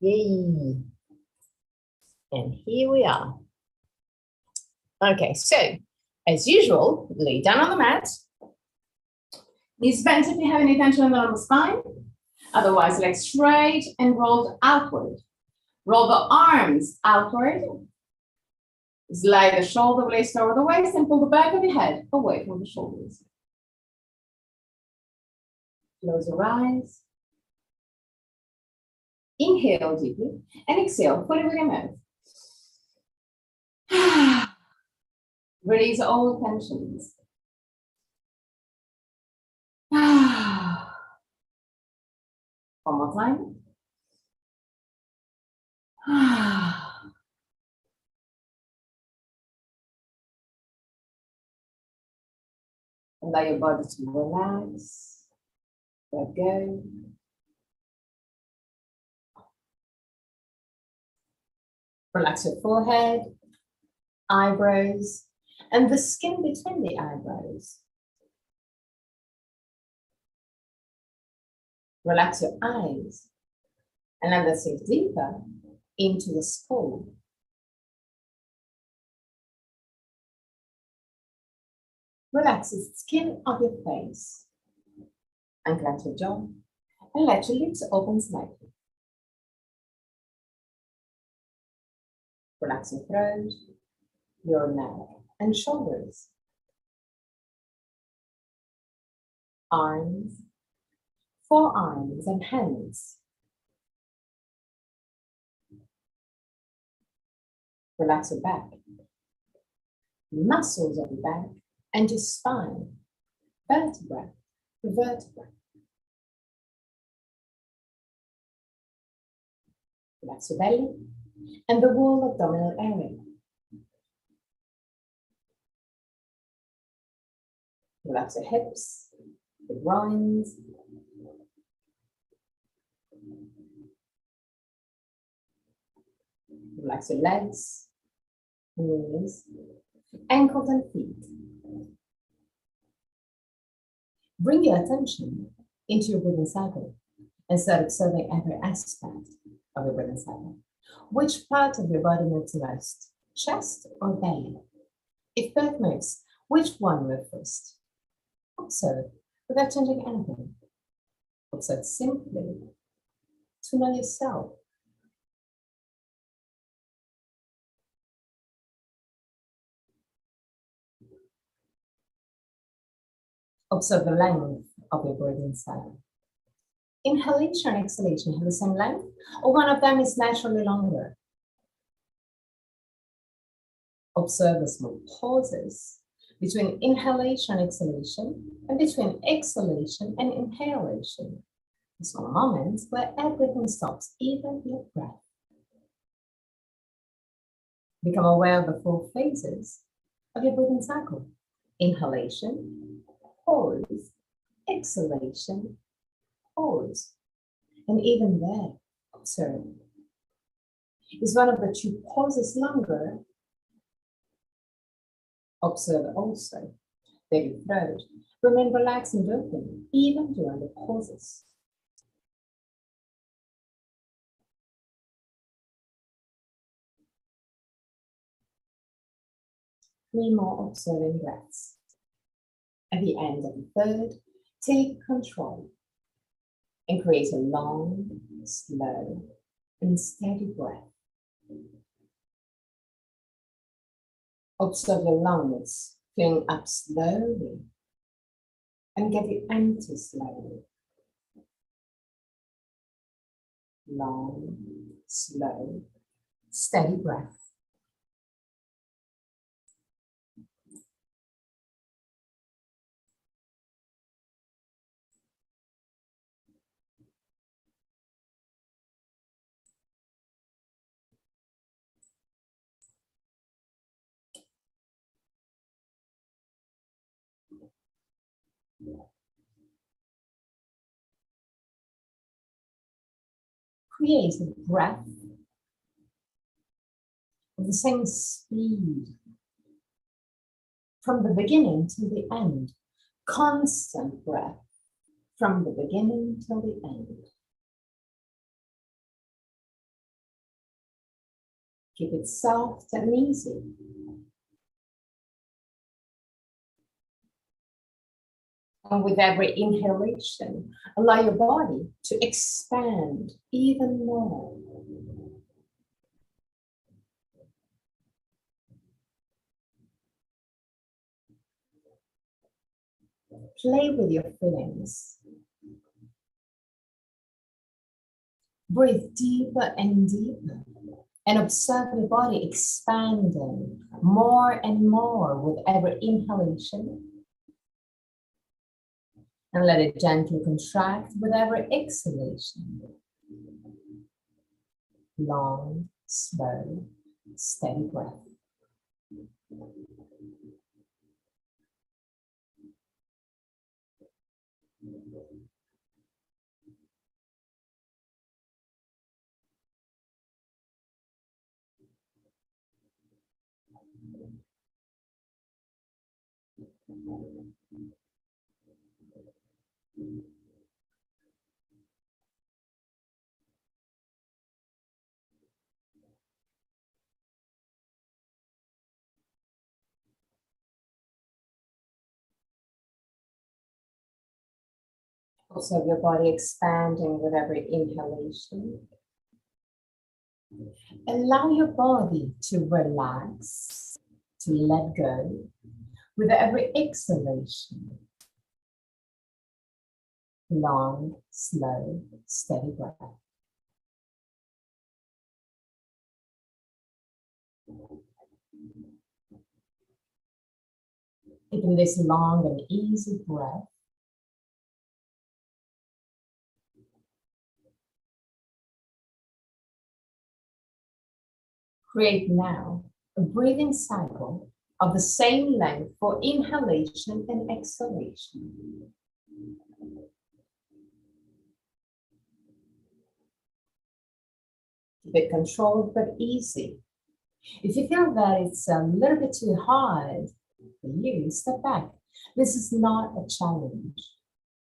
Yay. And here we are. Okay, so as usual, lay down on the mat. Knees bent if you have any tension on the spine. Otherwise, legs straight and rolled outward. Roll the arms outward. Slide the shoulder blades over the waist and pull the back of your head away from the shoulders. Close your eyes. Inhale deeply and exhale fully with your mouth. Release all tensions. One more time. Allow your body to relax. Let go. Relax your forehead, eyebrows, and the skin between the eyebrows. Relax your eyes and let them sink deeper into the skull. Relax the skin of your face and clench your jaw and let your lips open slightly. Relax your throat, your neck and shoulders, arms, forearms and hands. Relax your back, muscles of your back and your spine, vertebra to vertebra. Relax your belly and the wall abdominal area. Relax your hips, the groins, relax your legs, knees, ankles and feet. Bring your attention into your breathing cycle and start observing every aspect of your breathing cycle. Which part of your body moves most, chest or belly? If both moves, which one moves first? Observe without changing anything. Observe simply to know yourself. Observe the length of your breathing cycle. Inhalation and exhalation have the same length, or one of them is naturally longer. Observe the small pauses between inhalation and exhalation, and between exhalation and inhalation. The small moments where everything stops, even your breath. Become aware of the 4 phases of your breathing cycle. Inhalation, pause, exhalation, pause. And even there, observe. Is one of the 2 pauses longer? Observe also that your throat remain relaxed and open even during the pauses. Three more observing breaths. At the end of the 3rd, take control and create a long, slow, and steady breath. Observe your lungs filling up slowly and get it empty slowly. Long, slow, steady breath. Create a breath of the same speed from the beginning to the end. Constant breath from the beginning till the end. Keep it soft and easy. And with every inhalation, allow your body to expand even more. Play with your feelings. Breathe deeper and deeper and observe your body expanding more and more with every inhalation. And let it gently contract with every exhalation. Long, slow, steady breath. Observe your body expanding with every inhalation. Allow your body to relax, to let go with every exhalation. Long, slow, steady breath. Taking this long and easy breath, create now a breathing cycle of the same length for inhalation and exhalation. Keep it controlled but easy. If you feel that it's a little bit too hard for you, step back. This is not a challenge.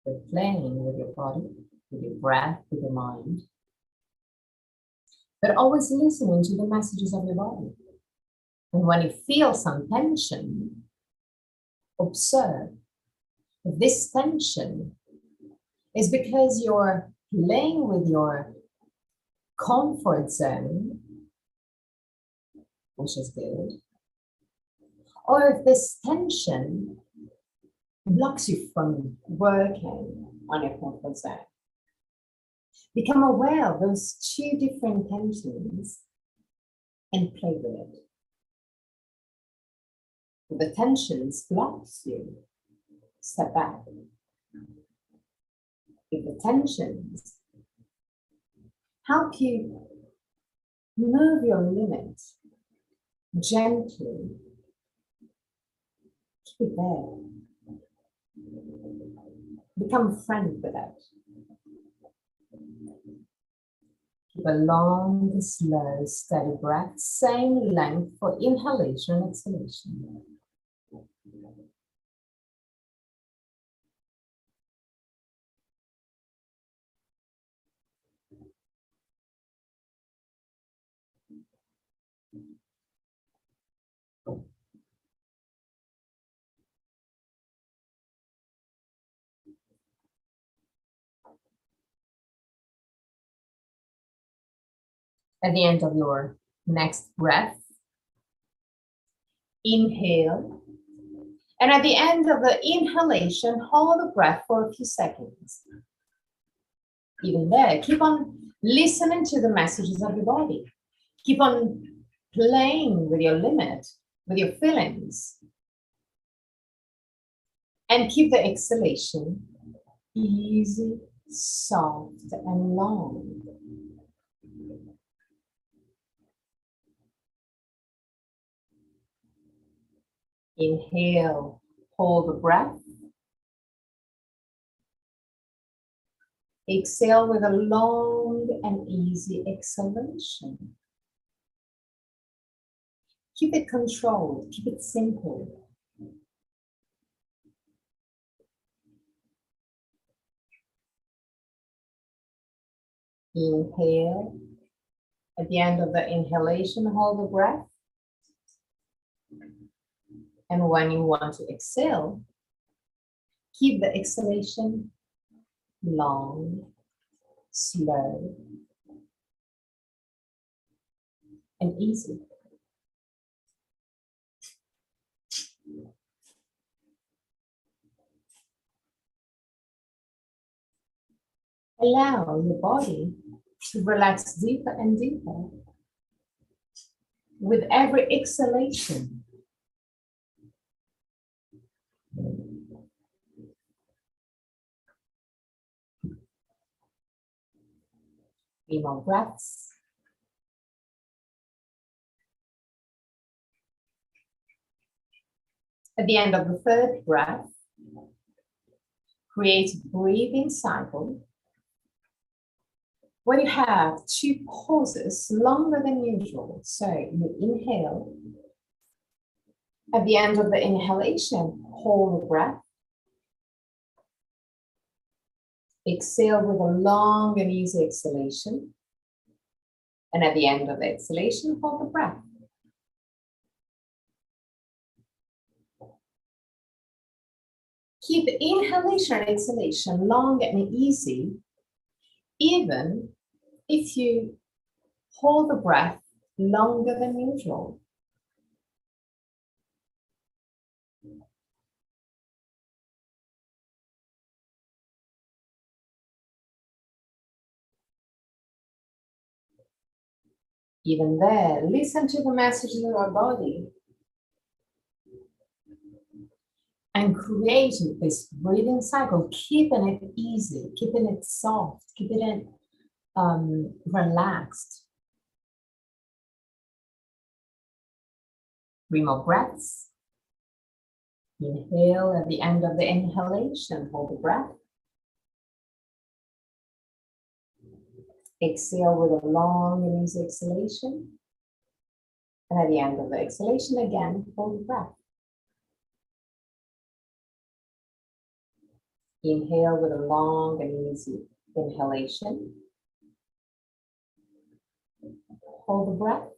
You're playing with your body, with your breath, with your mind. But always listening to the messages of your body. And when you feel some tension, observe if this tension is because you're playing with your comfort zone, which is good, or if this tension blocks you from working on your comfort zone. Become aware of those two different tensions and play with it. If the tensions blocks you, step back. If the tensions help you move your limit gently, keep it there. Become a friend with it. Keep a long, slow, steady breath, same length for inhalation and exhalation. At the end of your next breath, inhale. And at the end of the inhalation, hold the breath for a few seconds. Even there, keep on listening to the messages of your body. Keep on playing with your limit, with your feelings. And keep the exhalation easy, soft, and long. Inhale, hold the breath. Exhale with a long and easy exhalation. Keep it controlled, keep it simple. Inhale At the end of the inhalation, hold the breath. And when you want to exhale, keep the exhalation long, slow, and easy. Allow your body to relax deeper and deeper with every exhalation. 3 more breaths. At the end of the 3rd breath, create a breathing cycle where you have 2 pauses longer than usual. So you inhale. At the end of the inhalation, hold the breath. Exhale with a long and easy exhalation. And at the end of the exhalation, hold the breath. Keep inhalation and exhalation long and easy, even if you hold the breath longer than usual. Even there, listen to the messages of our body and create this breathing cycle, keeping it easy, keeping it soft, keeping it relaxed. 3 more breaths. Inhale at the end of the inhalation, hold the breath. Exhale with a long and easy exhalation. And at the end of the exhalation, again, hold the breath. Inhale with a long and easy inhalation. Hold the breath.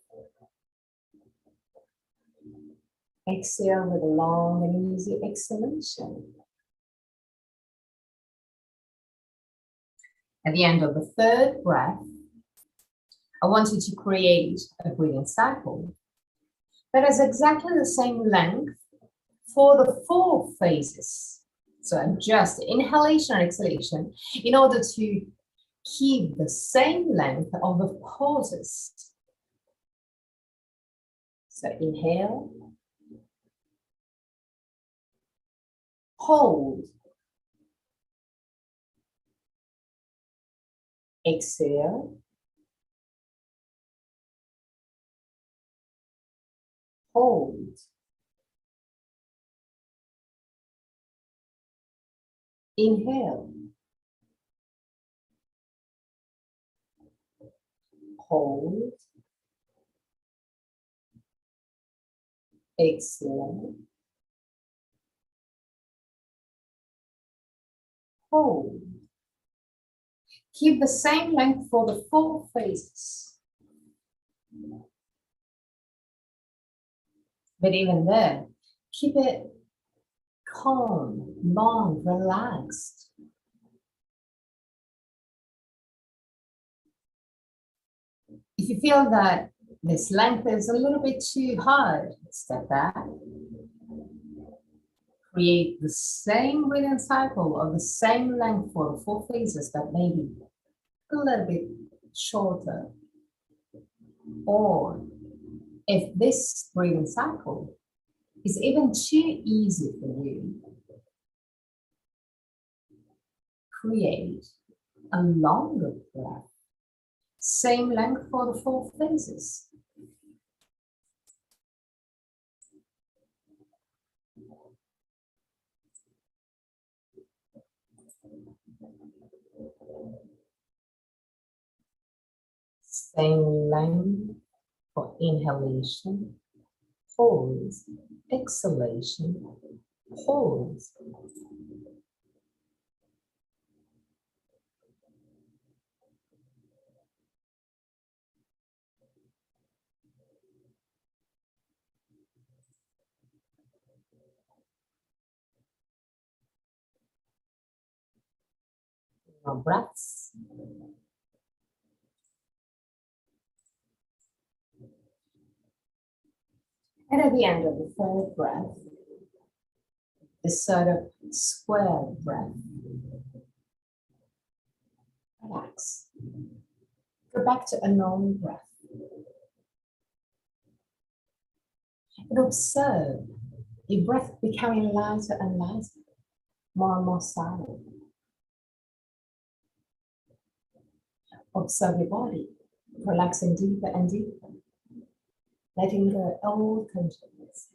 Exhale with a long and easy exhalation. At the end of the 3rd breath, I want you to create a breathing cycle that is exactly the same length for the 4 phases. So adjust inhalation and exhalation in order to keep the same length of the pauses. So inhale, hold, exhale, hold, inhale, hold, exhale, hold. Keep the same length for the 4 phases. But even there, keep it calm, long, relaxed. If you feel that this length is a little bit too hard, step back. Create the same breathing cycle of the same length for the 4 phases, but maybe a little bit shorter. Or if this breathing cycle is even too easy for you, create a longer breath. Same length for the 4 phases. Same length for inhalation, pause, exhalation, pause. More breaths. And at the end of the third breath, this sort of square breath. Relax. Go back to a normal breath. And observe your breath becoming lighter and lighter, more and more silent. Observe your body relaxing deeper and deeper, letting go all tensions.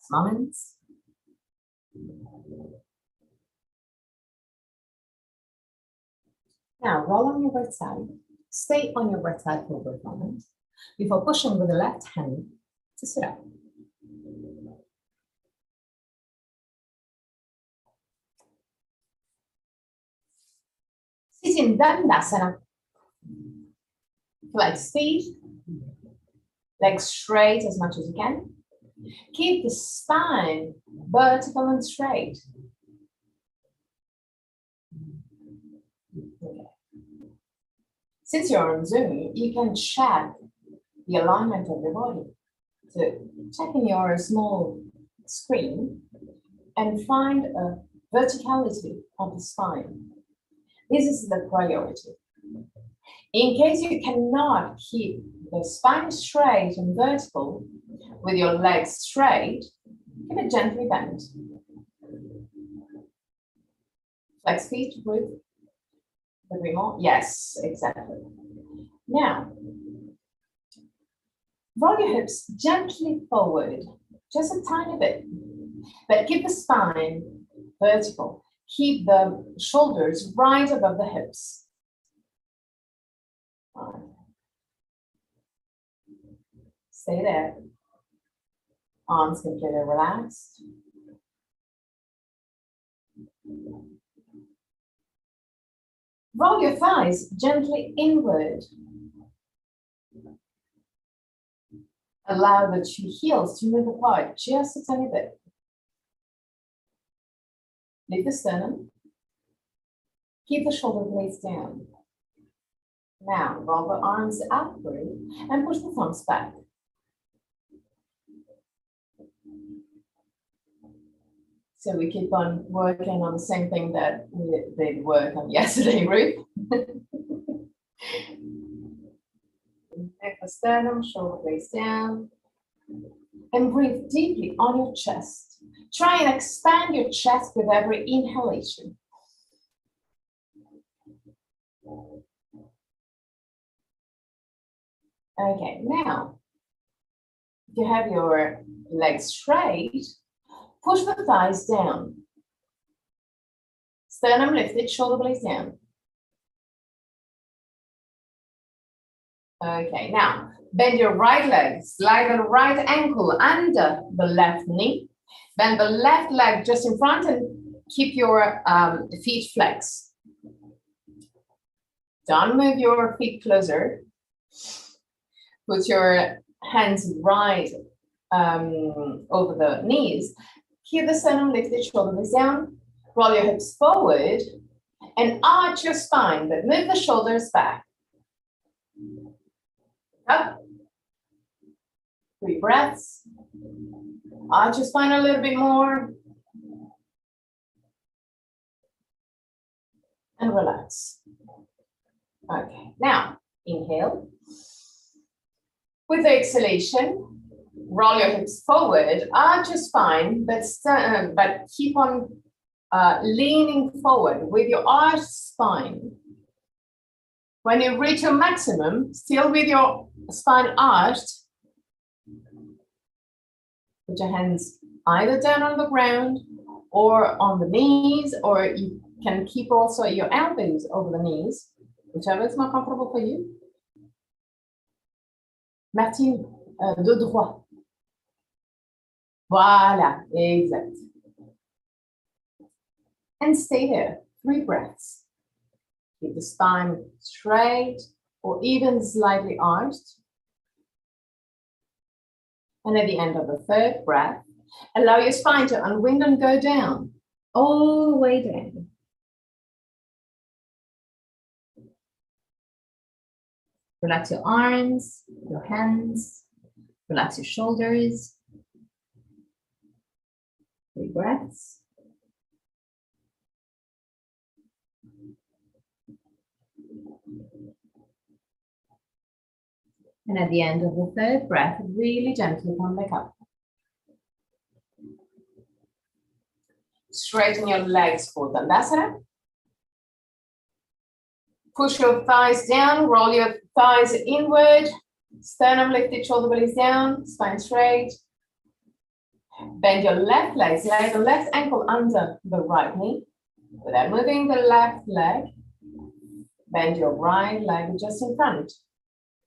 Last moments. Now roll on your right side. Stay on your right side for a brief moment before pushing with the left hand to sit up. Sit in Dandasana. Flex feet, legs straight as much as you can. Keep the spine vertical and straight. Okay. Since you're on Zoom, you can check the alignment of your body. So check in your small screen and find a verticality of the spine. This is the priority. In case you cannot keep the spine straight and vertical with your legs straight, keep it gently bent. Flex feet with the remote. Yes, exactly. Now, roll your hips gently forward, just a tiny bit, but keep the spine vertical. Keep the shoulders right above the hips. Stay there. Arms completely relaxed. Roll your thighs gently inward. Allow the two heels to move apart just a tiny bit. Lift the sternum. Keep the shoulder blades down. Now roll the arms upward and push the thumbs back. So we keep on working on the same thing that we did work on yesterday, Ruth. Neck the sternum, shoulder blades down. And breathe deeply on your chest. Try and expand your chest with every inhalation. Okay, now, if you have your legs straight, push the thighs down. Sternum lifted, shoulder blades down. Okay, now, bend your right leg, slide the right ankle under the left knee. Bend the left leg just in front and keep your feet flexed. Don't move your feet closer. Put your hands right over the knees. Keep the sternum lifted, shoulder blades down. Roll your hips forward and arch your spine, but move the shoulders back. Up. 3 breaths. Arch your spine a little bit more. And relax. Okay, now inhale. With the exhalation, roll your hips forward, arch your spine, but keep on leaning forward with your arched spine. When you reach your maximum, still with your spine arched, put your hands either down on the ground or on the knees, or you can keep also your elbows over the knees, whichever is more comfortable for you. Matthew. de droit. Voilà, exact. And stay there, 3 breaths. Keep the spine straight or even slightly arched. And at the end of the 3rd breath, allow your spine to unwind and go down, all the way down. Relax your arms, your hands, relax your shoulders. 3 breaths. And at the end of the 3rd breath, really gently come back up. Straighten your legs for Dandasana. Push your thighs down, roll your thighs inward, sternum lifted, shoulder blades down, spine straight. Bend your left leg, slide the left ankle under the right knee. Without moving the left leg, bend your right leg just in front.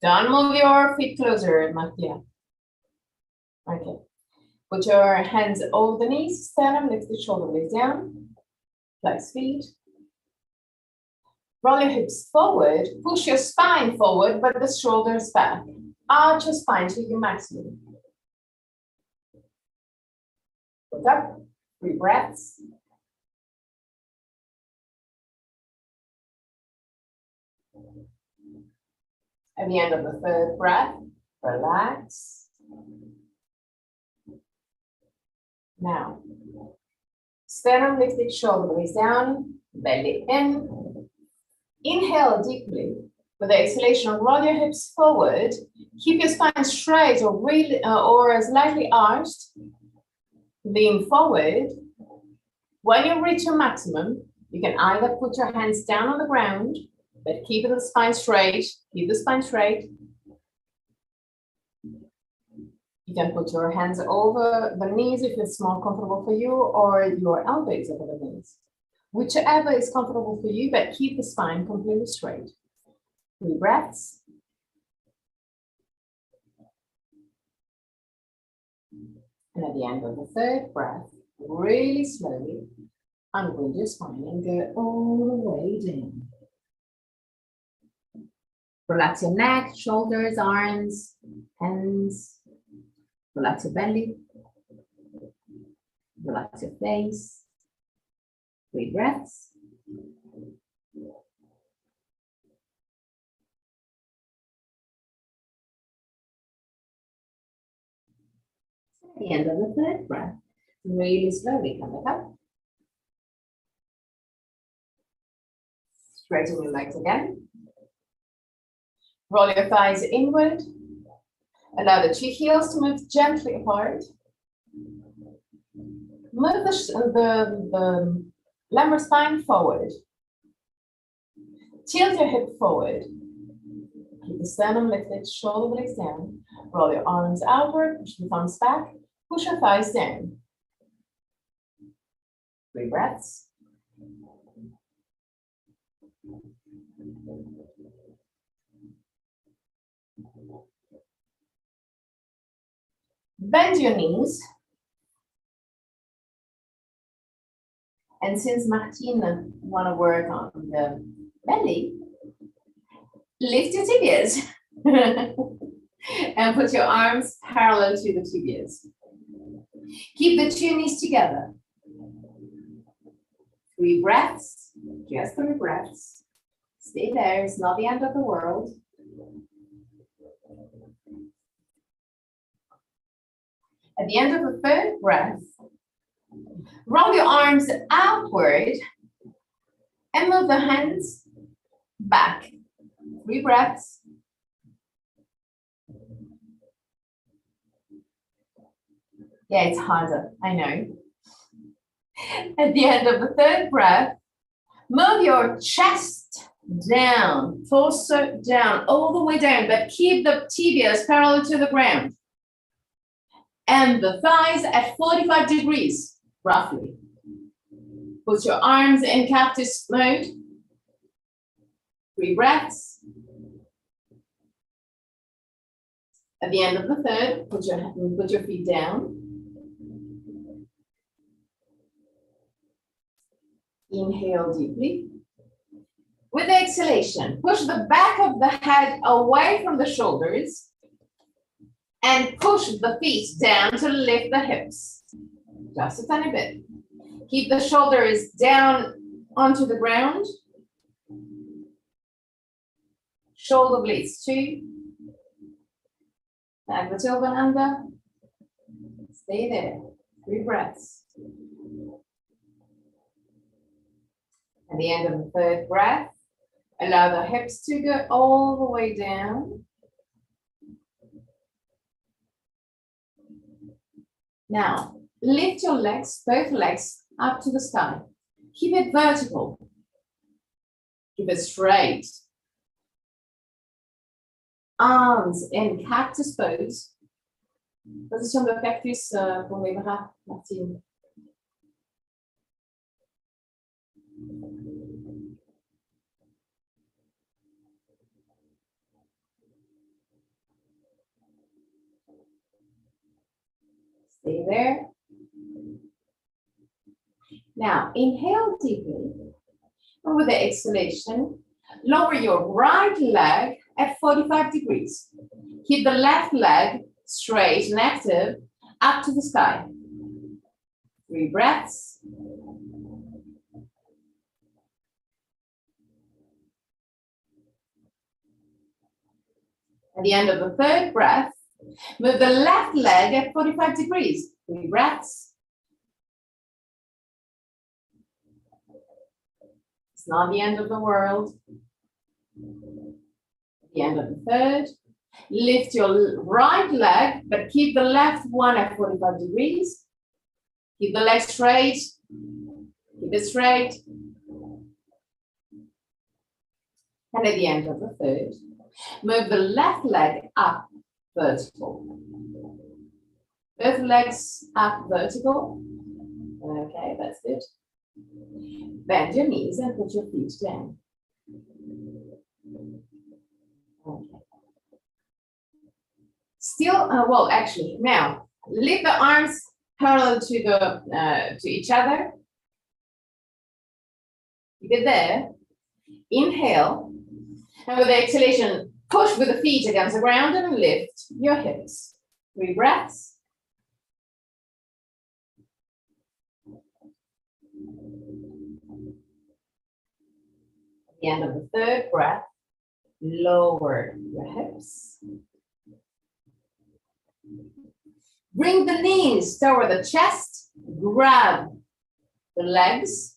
Don't move your feet closer, Matia. Okay. Put your hands over the knees, sternum lifted, shoulder blades down, flex feet. Roll your hips forward, push your spine forward, but the shoulders back. Arch your spine to your maximum. Look up, 3 breaths. At the end of the 3rd breath, relax. Now, sternum lifted, shoulder blades down, belly in. Inhale deeply. With the exhalation, roll your hips forward. Keep your spine straight or really or slightly arched. Lean forward. When you reach your maximum, you can either put your hands down on the ground, but keep the spine straight. Keep the spine straight. You can put your hands over the knees if it's more comfortable for you, or your elbows over the knees. Whichever is comfortable for you, but keep the spine completely straight. 3 breaths. And at the end of the 3rd breath, really slowly unwind your spine and go all the way down. Relax your neck, shoulders, arms, hands. Relax your belly. Relax your face. 3 breaths. At the end of the 3rd breath, really slowly come back up. Straighten your legs again. Roll your thighs inward. Allow the 2 heels to move gently apart. Move the lumbar spine forward. Tilt your hip forward. Keep the sternum lifted, shoulder blades down. Roll your arms outward, push the thumbs back, push your thighs down. 3 breaths. Bend your knees. And since Martina want to work on the belly, lift your tibias and put your arms parallel to the tibias. Keep the 2 knees together. 3 breaths, just 3 breaths. Stay there, it's not the end of the world. At the end of the 3rd breath, roll your arms outward and move the hands back. 3 breaths. Yeah, it's harder, I know. At the end of the 3rd breath, move your chest down, torso down, all the way down, but keep the tibias parallel to the ground. And the thighs at 45 degrees, roughly. Put your arms in cactus mode. 3 breaths. At the end of the third, put your feet down. Inhale deeply. With the exhalation, push the back of the head away from the shoulders and push the feet down to lift the hips. Just a tiny bit. Keep the shoulders down onto the ground. Shoulder blades 2. Back the tailbone under. Stay there. 3 breaths. At the end of the third breath, allow the hips to go all the way down. Now, lift your legs, both legs, up to the sky. Keep it vertical. Keep it straight. Arms in cactus pose. Position de cactus pour les bras, Martine. Stay there. Now, inhale deeply. And with the exhalation, lower your right leg at 45 degrees. Keep the left leg straight and active up to the sky. 3 breaths. At the end of the third breath, move the left leg at 45 degrees. 3 breaths. It's not the end of the world. At the end of the third, lift your right leg, but keep the left one at 45 degrees. Keep the leg straight. Keep it straight. And at the end of the third, move the left leg up vertical. Both legs up vertical. Okay, that's good. Bend your knees and put your feet down. Okay. Still, well, actually, now lift the arms parallel to each other. Keep it there. Inhale, and with the exhalation, push with the feet against the ground and lift your hips. 3 breaths. At the end of the third breath, lower your hips. Bring the knees toward the chest, grab the legs.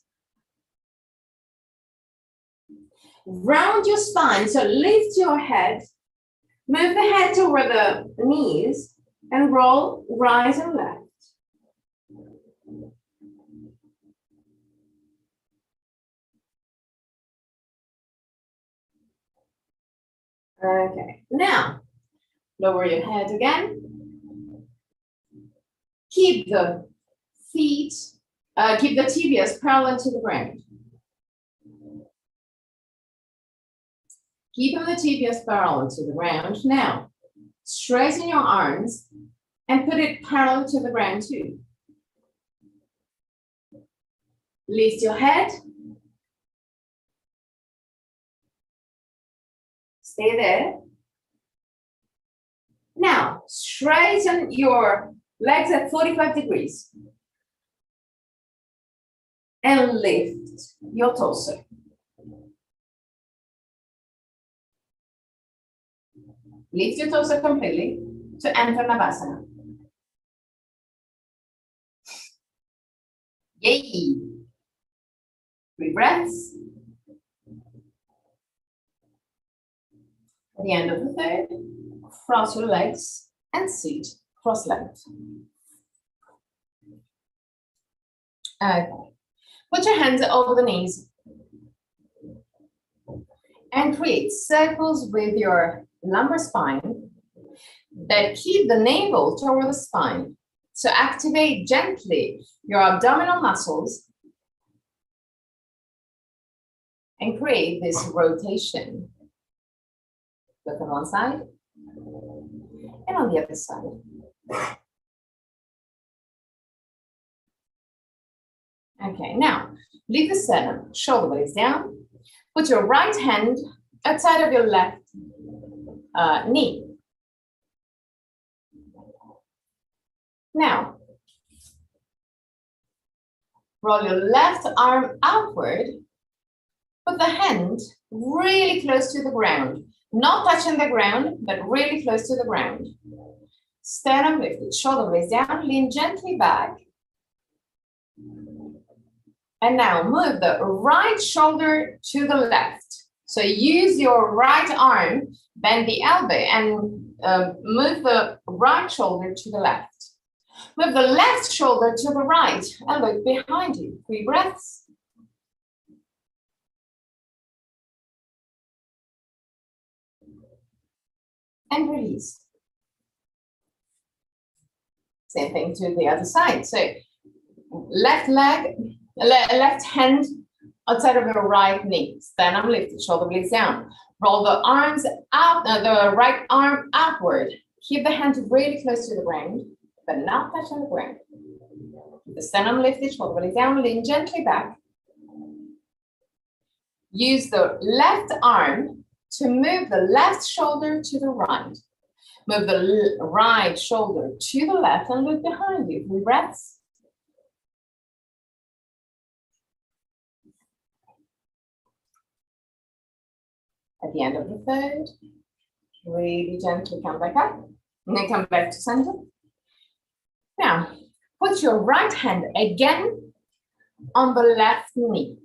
Round your spine, so lift your head, move the head toward the knees, and roll right and left. Okay, now lower your head again. Keep the feet, keep the tibias parallel to the ground. Keeping the tibias parallel to the ground. Now, straighten your arms and put it parallel to the ground too. Lift your head. Stay there. Now, straighten your legs at 45 degrees. And lift your torso. Lift your torso completely to enter Navasana. Yay! 3 breaths. At the end of the third, cross your legs and sit cross-legged. Okay. Put your hands over the knees and create circles with your lumbar spine that keep the navel toward the spine. So activate gently your abdominal muscles and create this rotation. Look on one side And on the other side. Okay, now leave the sternum, shoulder blades down. Put your right hand outside of your left knee. Now, roll your left arm outward. Put the hand really close to the ground. Not touching the ground, but really close to the ground. Sternum lifted, shoulder blades down, lean gently back. And now move the right shoulder to the left. So use your right arm, bend the elbow, and move the right shoulder to the left. Move the left shoulder to the right and look behind you. 3 breaths. And release. Same thing to the other side. So left leg, left hand outside of your right knee. Sternum lifted, shoulder blades down. Roll the arms out, the right arm outward. Keep the hand really close to the ground, but not touching the ground. The sternum lifted, shoulder blades down, lean gently back. Use the left arm to move the left shoulder to the right. Move the right shoulder to the left and look behind you. 3 breaths. At the end of the third, really gently come back up and then come back to center. Now, put your right hand again on the left knee.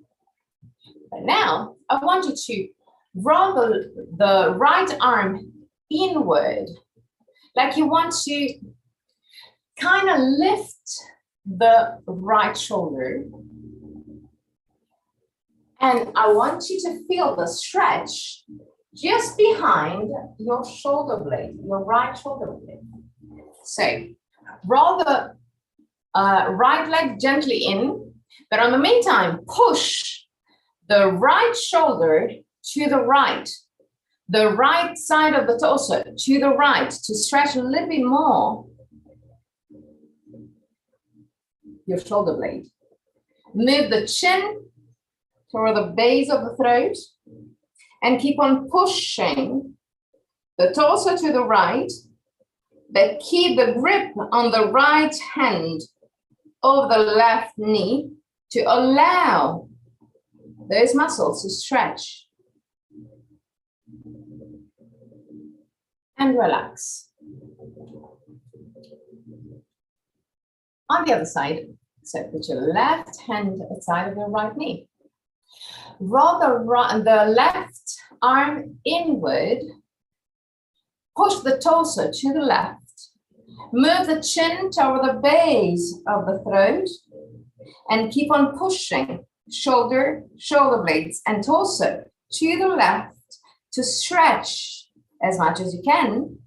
But now, I want you to roll the right arm inward, like you want to kind of lift the right shoulder. And I want you to feel the stretch just behind your shoulder blade, your right shoulder blade. So roll the right leg gently in, but in the meantime, push the right shoulder to the right side of the torso to the right to stretch a little bit more your shoulder blade. Move the chin toward the base of the throat and keep on pushing the torso to the right, but keep the grip on the right hand over the left knee to allow those muscles to stretch and relax. On the other side, so put your left hand outside of your right knee. Roll the left arm inward, push the torso to the left, move the chin toward the base of the throat, and keep on pushing shoulder blades, and torso to the left to stretch as much as you can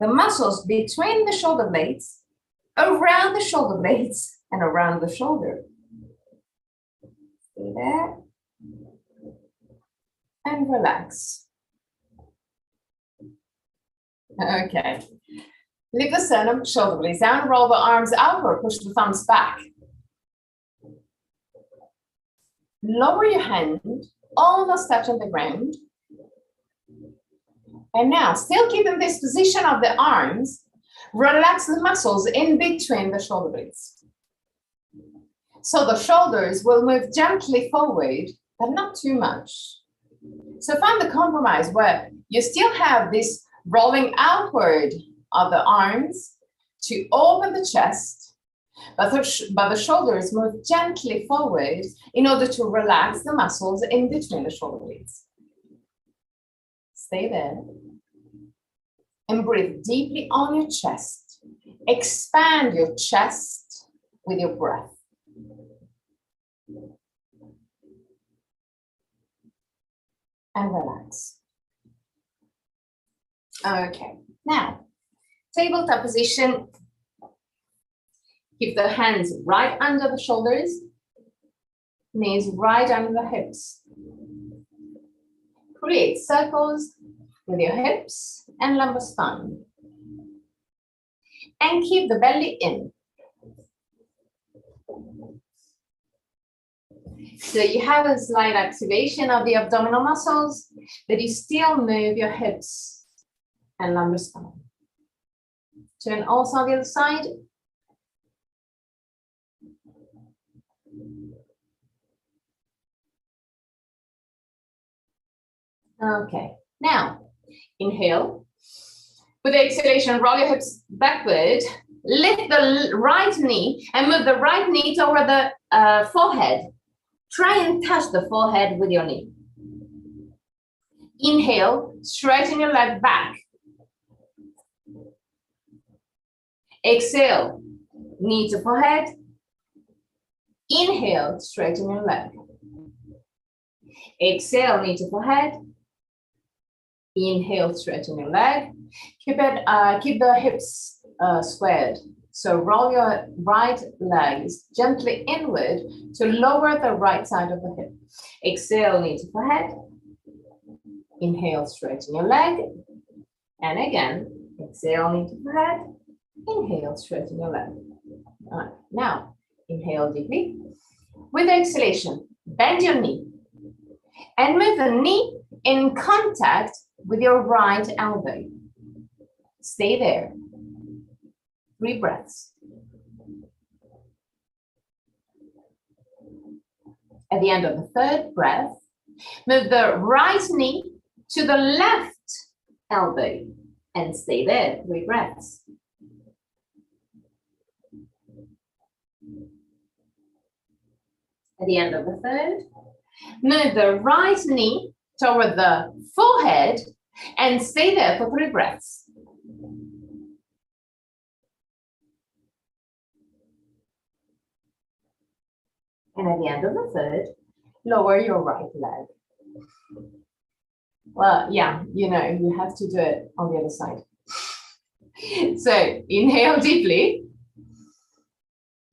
the muscles between the shoulder blades, around the shoulder blades, and around the shoulder. Stay there. And relax. Okay. Lift the sternum, shoulder blades down, roll the arms outward, push the thumbs back. Lower your hand, almost touching the ground. And now, still keeping this position of the arms, relax the muscles in between the shoulder blades. So the shoulders will move gently forward, but not too much. So find the compromise where you still have this rolling outward of the arms to open the chest, but the shoulders move gently forward in order to relax the muscles in between the shoulder blades. Stay there and breathe deeply on your chest. Expand your chest with your breath. And relax. Okay, now, tabletop position. Keep the hands right under the shoulders, knees right under the hips. Create circles with your hips and lumbar spine. and keep the belly in. So you have a slight activation of the abdominal muscles, but you still move your hips and lumbar spine. Turn also on the other side. Okay, now inhale. With the exhalation, roll your hips backward. Lift the right knee and move the right knee toward the forehead. Try and touch the forehead with your knee. Inhale, straighten your leg back. Exhale, knee to forehead. Inhale, straighten your leg. Exhale, knee to forehead. Inhale, straighten your leg. Keep the hips squared. So roll your right legs gently inward to lower the right side of the hip. Exhale, knee to forehead. Inhale, straighten your leg. And again, exhale, knee to forehead. Inhale, straighten your leg. All right, now inhale deeply. With the exhalation, bend your knee and move the knee in contact with your right elbow. Stay there. 3 breaths. At the end of the 3rd breath, move the right knee to the left elbow and stay there. 3 breaths. At the end of the 3rd, move the right knee toward the forehead and stay there for 3 breaths. And at the end of the 3rd, lower your right leg. Well, yeah, you know, you have to do it on the other side. So inhale deeply.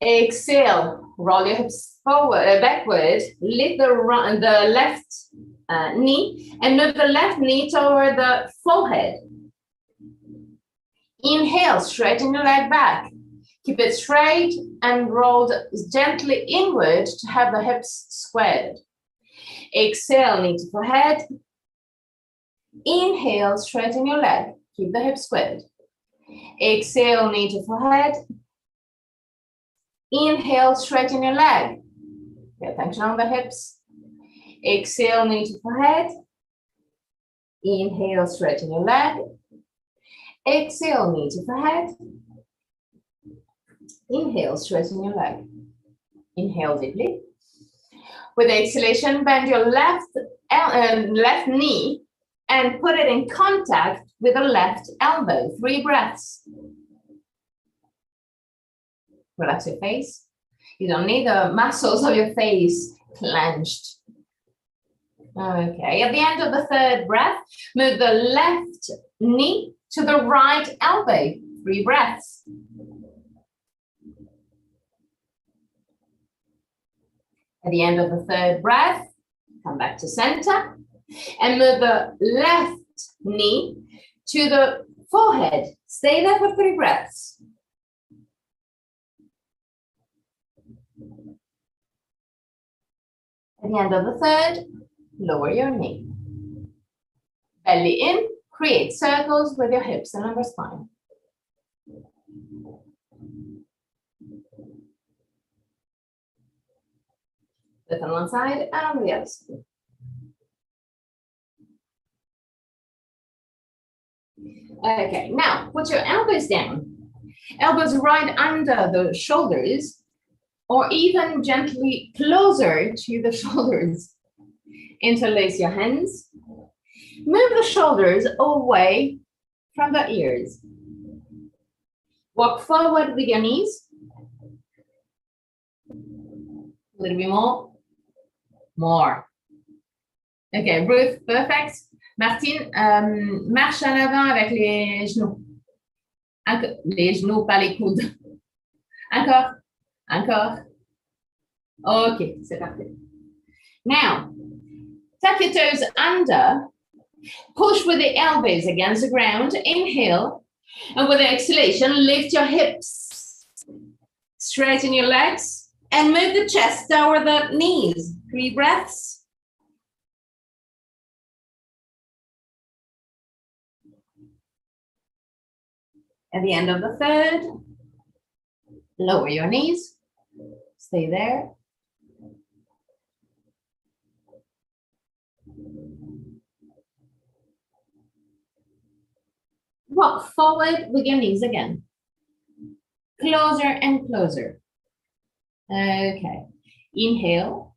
Exhale, roll your hips forward, backward. Lift the left knee and move the left knee toward the forehead. Inhale, straighten your leg back. Keep it straight and rolled gently inward to have the hips squared. Exhale, knee to forehead. Inhale, straighten your leg. Keep the hips squared. Exhale, knee to forehead. Inhale, straighten your leg. Pay attention on the hips. Exhale, knee to forehead. Inhale, straighten your leg. Exhale, knee to forehead. Inhale, straighten your leg. Inhale deeply. With the exhalation, bend your left knee and put it in contact with the left elbow. 3 breaths. Relax your face. You don't need the muscles of your face clenched. Okay, at the end of the 3rd breath, move the left knee to the right elbow. 3 breaths. At the end of the 3rd breath, come back to center and move the left knee to the forehead. Stay there for 3 breaths. At the end of the 3rd, lower your knee. Belly in, create circles with your hips and lumbar spine. Look on one side and on the other side. Okay, now put your elbows down. Elbows right under the shoulders or even gently closer to the shoulders. Interlace your hands. Move the shoulders away from the ears. Walk forward with your knees. A little bit more. More. Okay, Ruth, perfect. Martine, marche à l'avant avec les genoux. Les genoux, pas les coudes. Encore. Encore. Okay, c'est parfait. Now, tuck your toes under. Push with the elbows against the ground. Inhale. And with the exhalation, lift your hips, straighten your legs, and move the chest toward the knees. 3 breaths. At the end of the third, lower your knees, stay there. Walk forward with your knees again. Closer and closer. Okay. Inhale.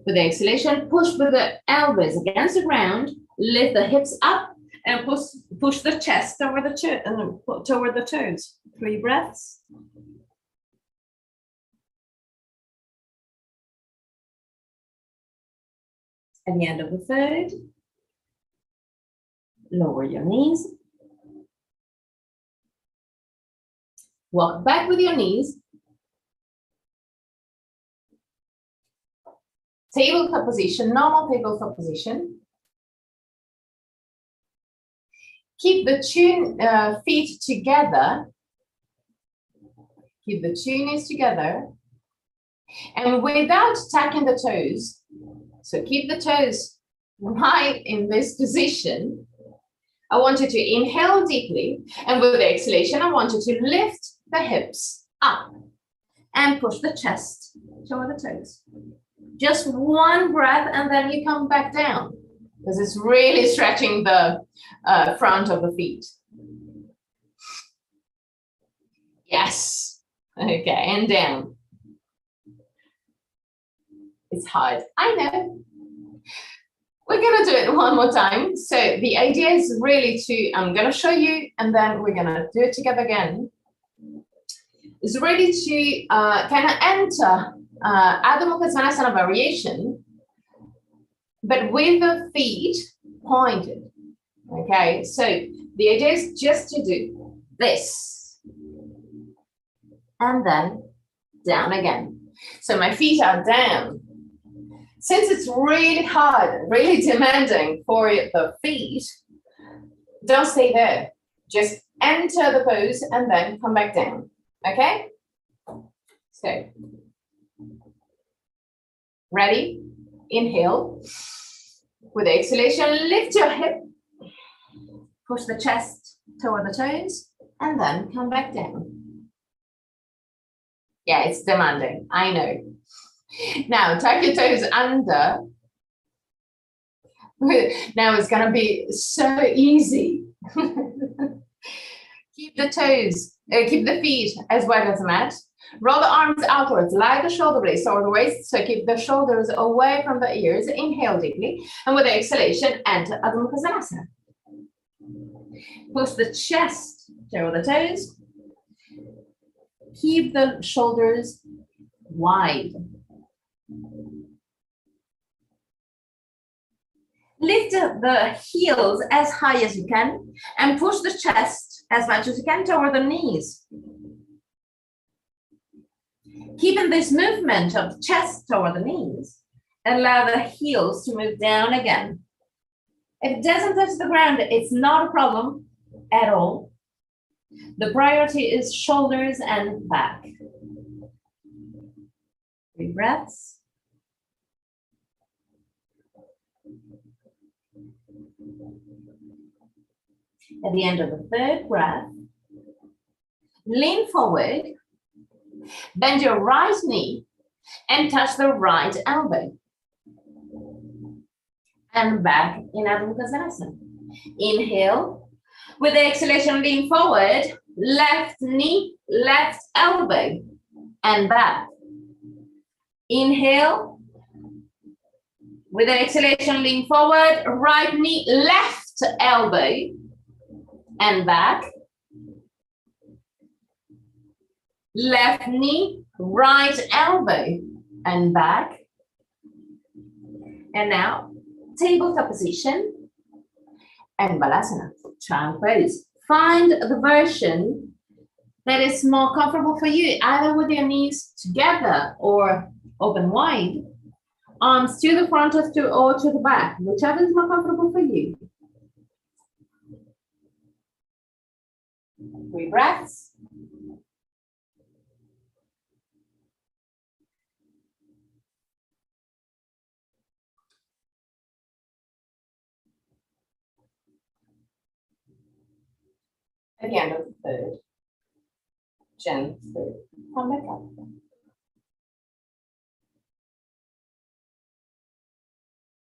With the exhalation, push with the elbows against the ground. Lift the hips up and push the chest toward the toes. 3 breaths. At the end of the third, lower your knees. Walk back with your knees. Tabletop position, normal tabletop position. Keep the feet together. Keep the two knees together. And without tacking the toes, so keep the toes right in this position. I want you to inhale deeply, and with the exhalation, I want you to lift the hips up and push the chest toward the toes. Just 1 breath, and then you come back down, because it's really stretching the front of the feet. Yes. Okay, and down. It's hard, I know. We're gonna do it one more time. So the idea is really I'm gonna show you, and then we're gonna do it together again. It's really to kind of enter Adho Mukha Svanasana variation, but with the feet pointed. Okay, so the idea is just to do this, and then down again. So my feet are down. Since it's really hard, really demanding for the feet, don't stay there. Just enter the pose and then come back down, okay? So, ready? Inhale. With the exhalation, lift your hip. Push the chest toward the toes and then come back down. Yeah, it's demanding, I know. Now, tuck your toes under. Now it's going to be so easy. Keep the toes, keep the feet as wide as the mat. Roll the arms outwards, lie the shoulder blades toward the waist, so keep the shoulders away from the ears. Inhale deeply, and with the exhalation, enter Adho Mukha Svanasana. Push the chest toward the toes. Keep the shoulders wide. Lift the heels as high as you can and push the chest as much as you can toward the knees. Keeping this movement of the chest toward the knees, allow the heels to move down again. If it doesn't touch the ground, it's not a problem at all. The priority is shoulders and back. 3 breaths. At the end of the third breath, lean forward, bend your right knee and touch the right elbow. And back in Adho Mukha Svanasana. Inhale. With the exhalation, lean forward, left knee, left elbow, and back. Inhale. With the exhalation, lean forward, right knee, left elbow, and back. Left knee, right elbow, and back. And now, tabletop position and Balasana, child pose. Find the version that is more comfortable for you, either with your knees together or open wide, arms to the front or to the back, whichever is more comfortable for you. 3 breaths. At the end of the third, gently come back up.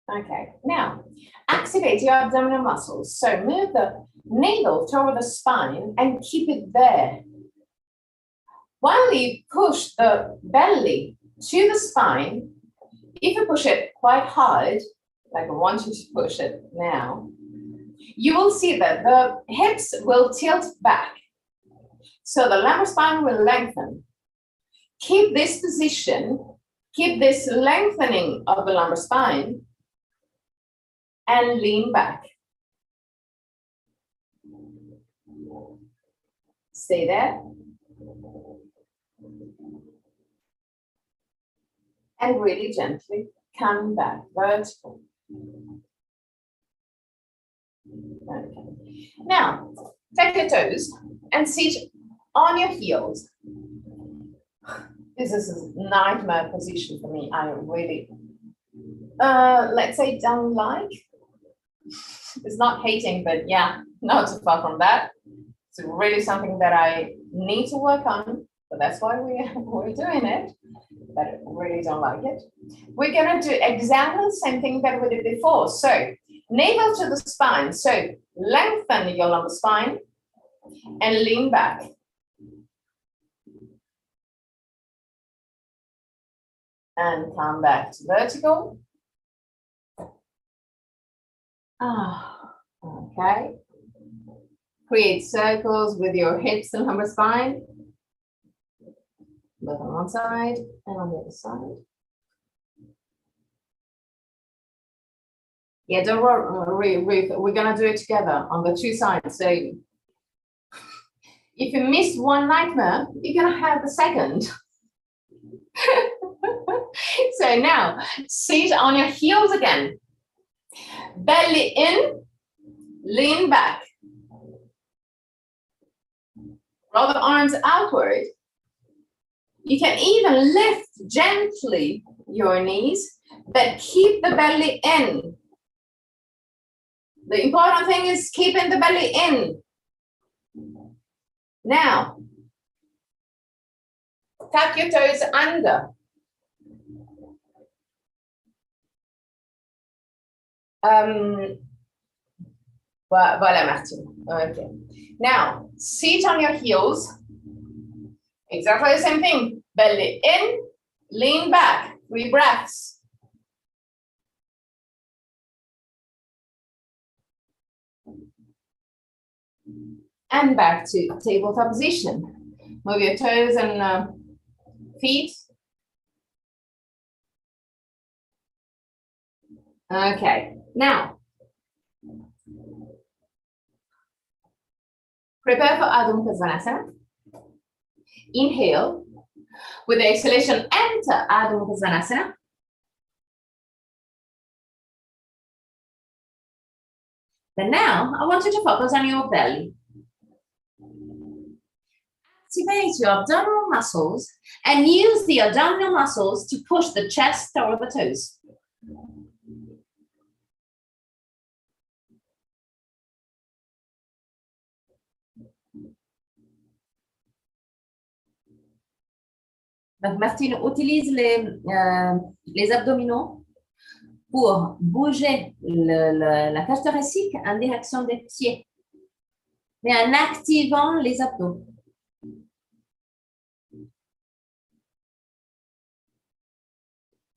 Okay, now activate your abdominal muscles. So move the navel toward the spine and keep it there. While you push the belly to the spine, if you push it quite hard, like I want you to push it now, you will see that the hips will tilt back. So the lumbar spine will lengthen. Keep this position, keep this lengthening of the lumbar spine, and lean back. Stay there. And really gently come back, vertical. Okay. Now, take your toes and sit on your heels. This is a nightmare position for me. I really, let's say, don't like. It's not hating, but yeah, not too far from that. It's really something that I need to work on, but that's why we're doing it. But I really don't like it. We're gonna do exactly the same thing that we did before. So navel to the spine. So lengthen your lumbar spine and lean back. And come back to vertical. Okay. Create circles with your hips and lumbar spine. Both on one side and on the other side. Yeah, don't worry, Ruth. We're gonna do it together on the 2 sides. So if you miss one nightmare, you're gonna have the second. So now, sit on your heels again. Belly in, lean back. Roll the arms outward. You can even lift gently your knees, but keep the belly in. The important thing is keeping the belly in. Now, tuck your toes under. Voilà, Martine. Okay. Now, sit on your heels. Exactly the same thing. Belly in, lean back. 3 breaths. And back to tabletop position. Move your toes and feet. Okay. Now, prepare for Adho Mukha Svanasana. Inhale. With the exhalation, enter Adho Mukha Svanasana. Then now, I want you to focus on your belly. Activate your abdominal muscles and use the abdominal muscles to push the chest toward the toes. Donc, Martine, utilise les abdominaux pour bouger la cage thoracique en direction des pieds, mais en activant les abdos.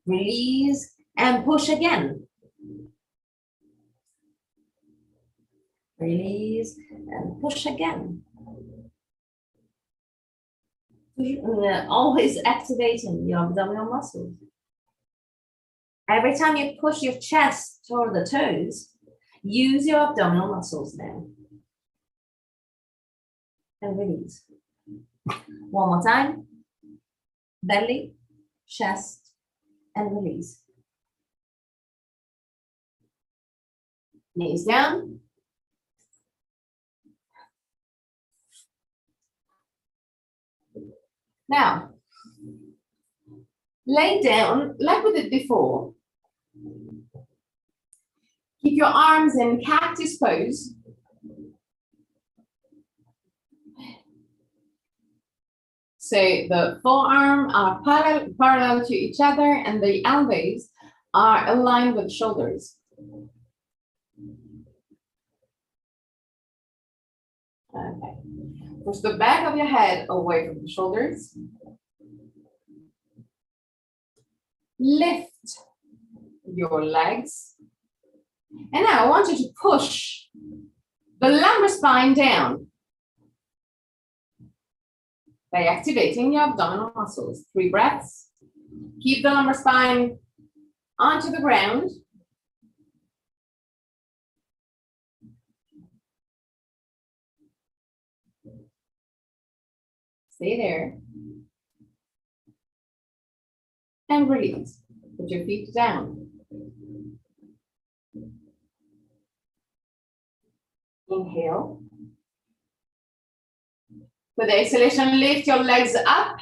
Release and push again. Release and push again. Always activating your abdominal muscles. Every time you push your chest toward the toes, use your abdominal muscles now. And release. One more time. Belly, chest, and release. Knees down. Now, lay down like we did before. Keep your arms in cactus pose. So the forearms are parallel to each other and the elbows are aligned with shoulders. Okay. Push the back of your head away from the shoulders. Lift your legs. And now I want you to push the lumbar spine down by activating your abdominal muscles. 3 breaths. Keep the lumbar spine onto the ground. Stay there. And release. Put your feet down. Inhale. With the exhalation, lift your legs up.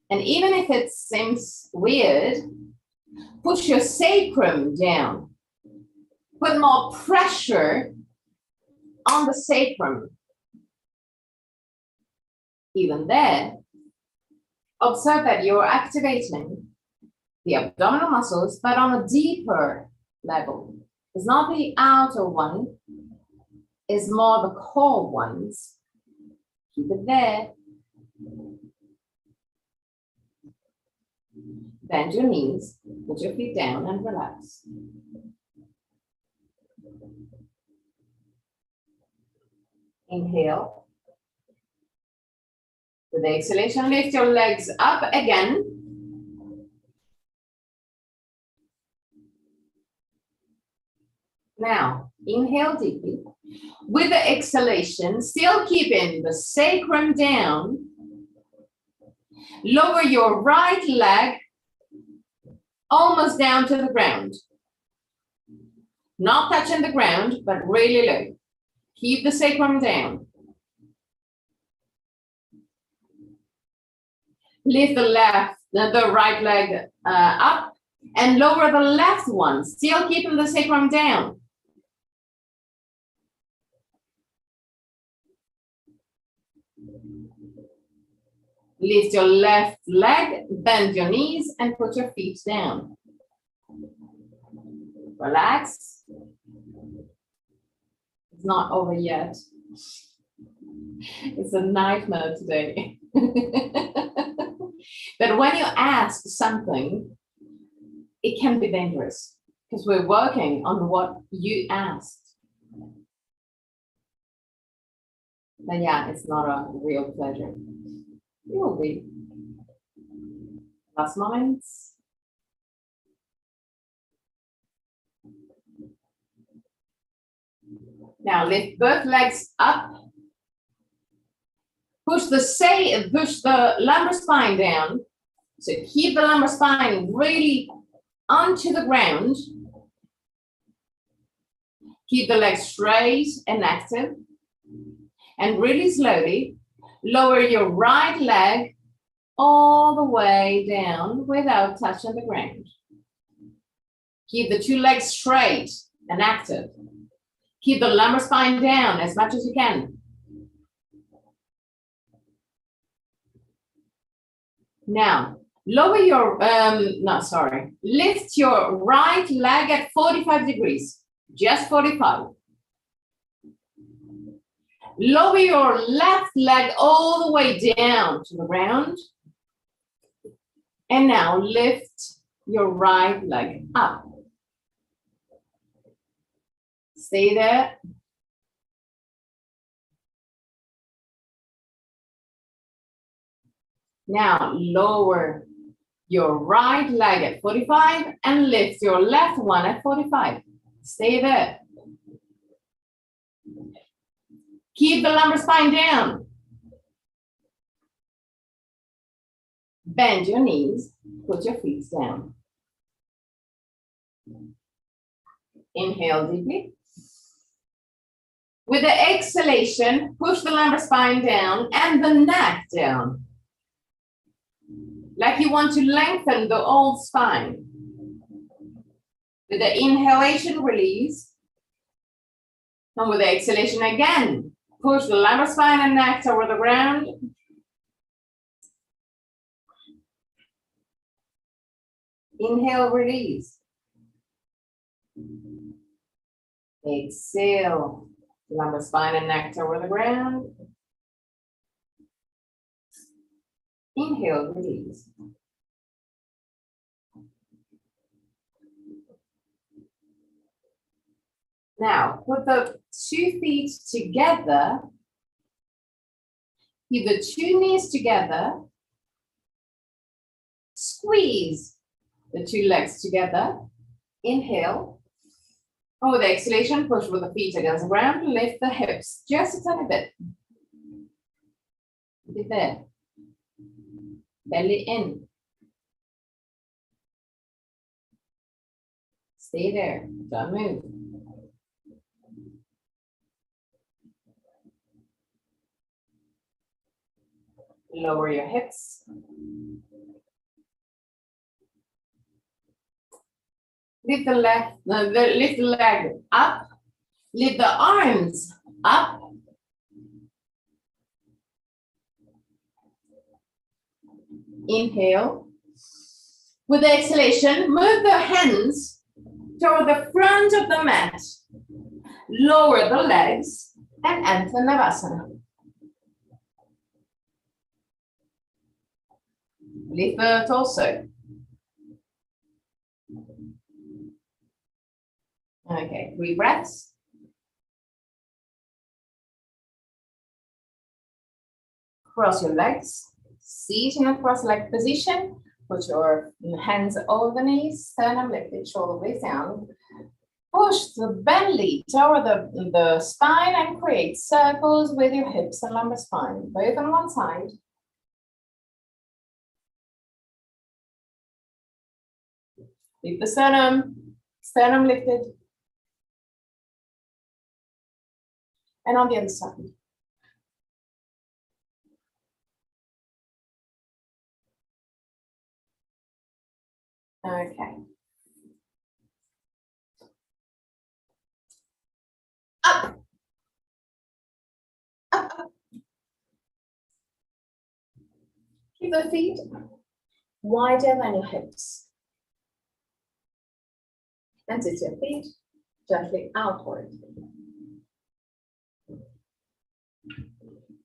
And even if it seems weird, push your sacrum down. Put more pressure on the sacrum. Even there, observe that you're activating the abdominal muscles, but on a deeper level. It's not the outer one, it's more the core ones. Keep it there. Bend your knees, put your feet down and relax. Inhale. With the exhalation, lift your legs up again. Now, inhale deeply. With the exhalation, still keeping the sacrum down, lower your right leg almost down to the ground. Not touching the ground, but really low. Keep the sacrum down. Lift the right leg up and lower the left one, still keeping the sacrum down. Lift your left leg, bend your knees, and put your feet down. Relax. It's not over yet. It's a nightmare today. But when you ask something, it can be dangerous because we're working on what you asked. But yeah, it's not a real pleasure. It will be. Last moments. Now lift both legs up. Push the lumbar spine down. So keep the lumbar spine really onto the ground. Keep the legs straight and active. And really slowly, lower your right leg all the way down without touching the ground. Keep the 2 legs straight and active. Keep the lumbar spine down as much as you can. Now, lift your right leg at 45 degrees, just 45. Lower your left leg all the way down to the ground. And now lift your right leg up. Stay there. Now lower your right leg at 45 and lift your left one at 45. Stay there. Keep the lumbar spine down. Bend your knees, put your feet down. Inhale deeply. With the exhalation, push the lumbar spine down and the neck down. Like you want to lengthen the old spine. With the inhalation, release. And with the exhalation again, push the lumbar spine and neck toward the ground. Inhale, release. Exhale, lumbar spine and neck toward the ground. Inhale, release. Now, put the 2 feet together. Keep the 2 knees together. Squeeze the 2 legs together. Inhale. And with the exhalation, push with the feet against the ground. Lift the hips just a tiny bit. Keep it there. Belly in. Stay there. Don't move. Lower your hips. Lift the leg up. Lift the arms up. Inhale. With the exhalation, move the hands toward the front of the mat. Lower the legs and enter Navasana. Lift the torso. Okay, 3 breaths. Cross your legs. Seat in a cross-legged position. Put your hands over the knees, sternum lifted, shoulder blades down. Push the belly toward the spine and create circles with your hips and lumbar spine, both on one side. Lift the sternum lifted. And on the other side. Okay. Up. Up, up. Keep the feet wider than your hips. And sit your feet gently outward.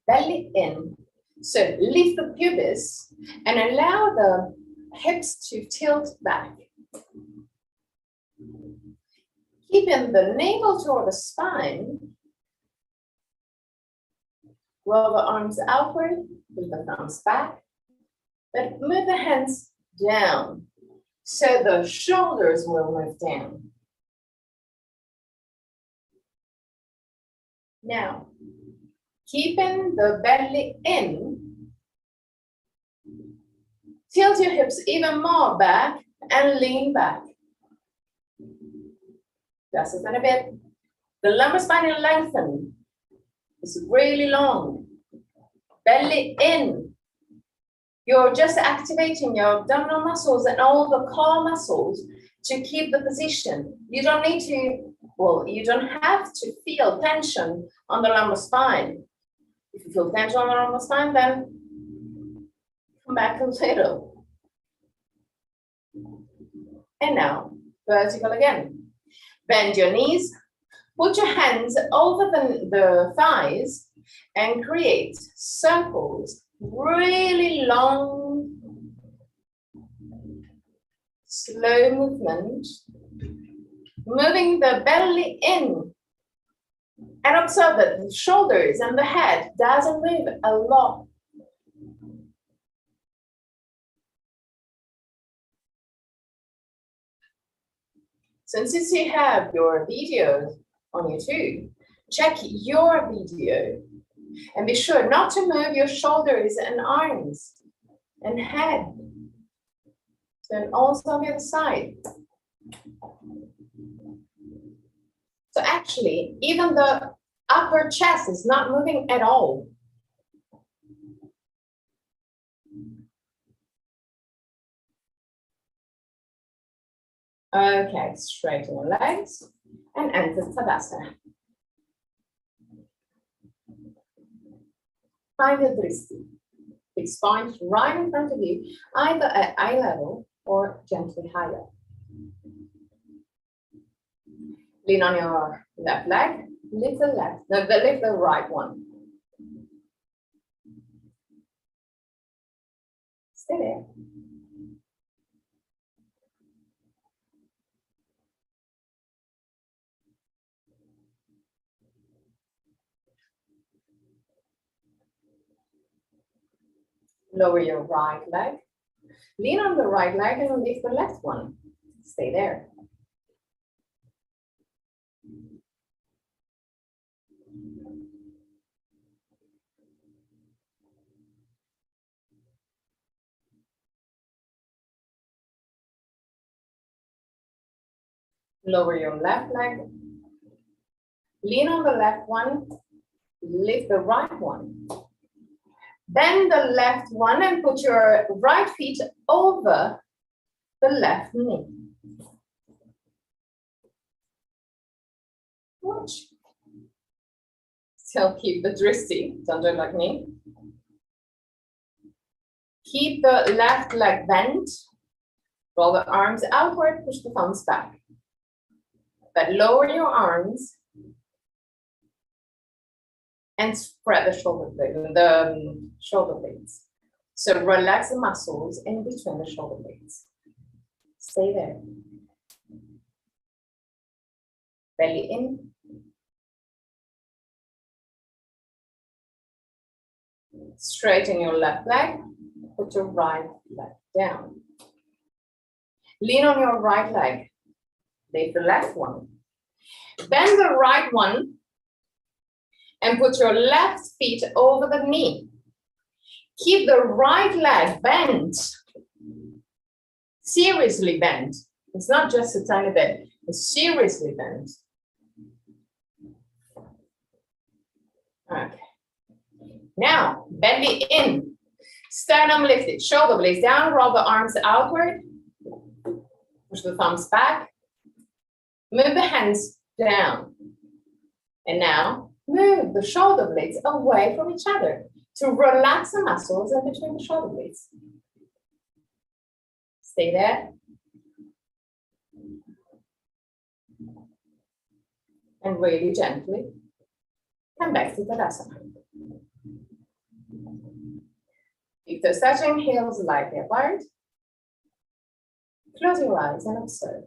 Belly in. So lift the pubis and allow the hips to tilt back. Keeping the navel toward the spine. Roll the arms outward, pull the thumbs back, but move the hands down. So the shoulders will move down. Now, keeping the belly in, tilt your hips even more back and lean back. Just a little bit. The lumbar spine will lengthen. It's really long. Belly in. You're just activating your abdominal muscles and all the core muscles to keep the position. You don't need to, well, you don't have to feel tension on the lumbar spine. If you feel tension on the lumbar spine, then come back a little. And now, vertical again. Bend your knees, put your hands over the thighs and create circles, really long, slow movement, moving the belly in. And observe that the shoulders and the head doesn't move a lot. So since you have your videos on YouTube, check your video and be sure not to move your shoulders and arms and head. So and also on the other side. So actually, even the Upper chest is not moving at all. Okay, straighten your legs and enter Tadasana. Find the Dristi. Big spine right in front of you, either at eye level or gently higher. Lean on your left leg, lift lift the right one. Stay there. Lower your right leg. Lean on the right leg and lift the left one. Stay there. Lower your left leg. Lean on the left one. Lift the right one. Bend the left one and put your right feet over the left knee. Watch. Still keep the Dristi, don't do it like me. Keep the left leg bent. Roll the arms outward, push the thumbs back. But lower your arms and spread the shoulder blades. So relax the muscles in between the shoulder blades. Stay there. Belly in. Straighten your left leg, put your right leg down. Lean on your right leg, lift the left one. Bend the right one and put your left feet over the knee. Keep the right leg bent, seriously bent. It's not just a tiny bit, it's seriously bent. Okay. Now, belly in, sternum lifted, shoulder blades down, roll the arms outward, push the thumbs back, move the hands down. And now, move the shoulder blades away from each other to relax the muscles in between the shoulder blades. Stay there. And really gently come back to Tadasana. Keep the touching, heels lightly apart. Close your eyes and observe.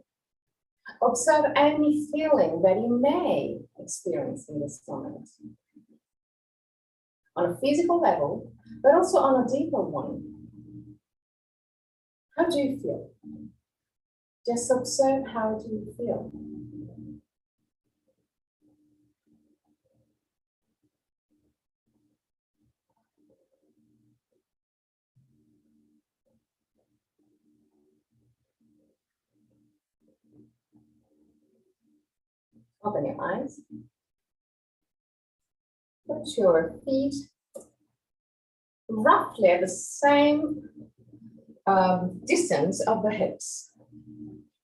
Observe any feeling that you may experience in this moment. On a physical level, but also on a deeper one. How do you feel? Just observe, how do you feel? Open your eyes. Put your feet roughly at the same distance of the hips,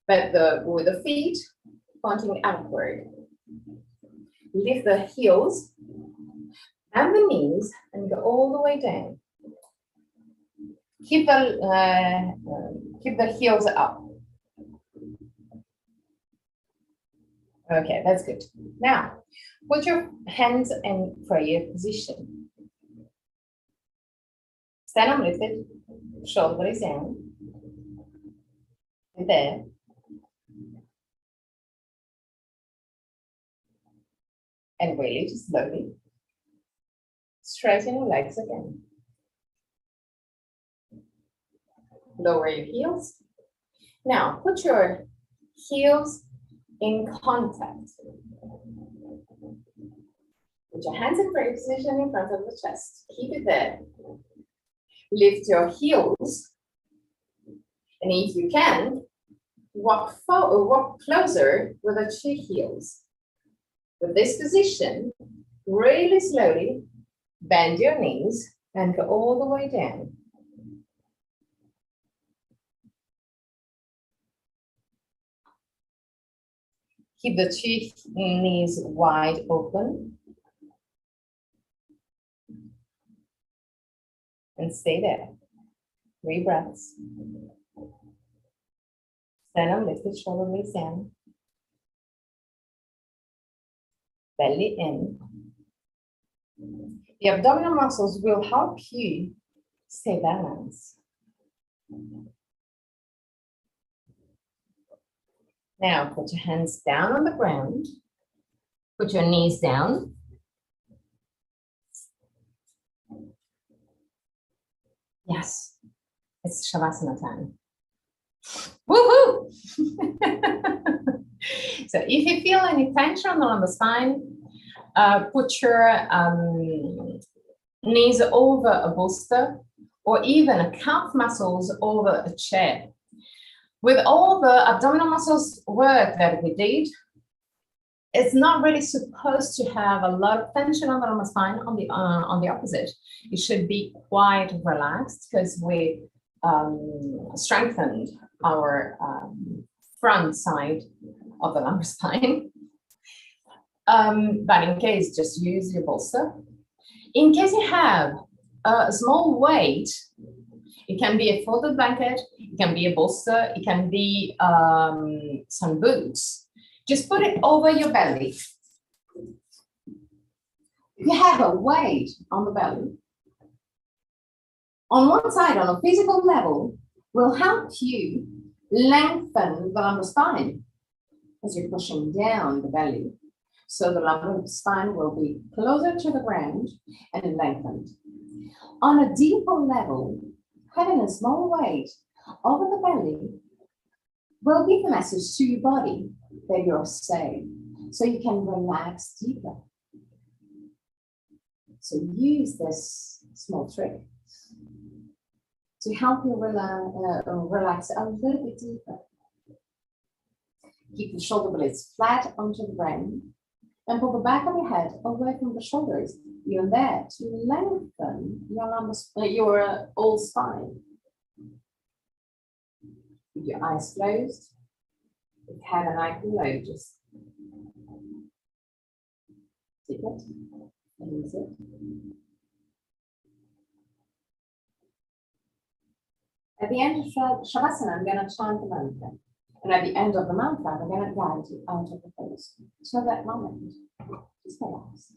but with the feet pointing outward. Lift the heels and the knees and go all the way down. Keep the heels up. Okay, that's good. Now, put your hands in prayer position. Sternum lifted, shoulder blades down. There. And really, just slowly straighten your legs again. Lower your heels. Now, put your heels in contact. Put your hands in prayer position in front of the chest. Keep it there. Lift your heels. And if you can, walk forward, walk closer with the two heels. With this position, Really slowly bend your knees and go all the way down. Keep the two knees wide open. And stay there. 3 breaths. Sternum lifted, shoulder blades down. Belly in. The abdominal muscles will help you stay balanced. Now put your hands down on the ground. Put your knees down. Yes, it's Shavasana time. Woohoo! So if you feel any tension on the lumbar spine, put your knees over a bolster or even a calf muscles over a chair. With all the abdominal muscles work that we did, it's not really supposed to have a lot of tension on the lumbar spine. On the opposite, it should be quite relaxed because we strengthened our front side of the lumbar spine. But in case, just use your bolster. In case you have a small weight, it can be a folded blanket, it can be a bolster, it can be some boots. Just put it over your belly. If you have a weight on the belly, on one side, on a physical level, will help you lengthen the lumbar spine as you're pushing down the belly. So the lumbar spine will be closer to the ground and lengthened. On a deeper level, having a small weight over the belly will give the message to your body that you're safe, so you can relax deeper. So use this small trick to help you relax a little bit deeper. Keep the shoulder blades flat onto the ground and pull the back of your head away from the shoulders. You're there to lengthen your whole spine. Keep your eyes closed. If you have a night below, just take it and use it. At the end of Shavasana, I'm going to chant the mantra. And at the end of the mantra, I'm going to guide you out of the pose. So that moment, just relax.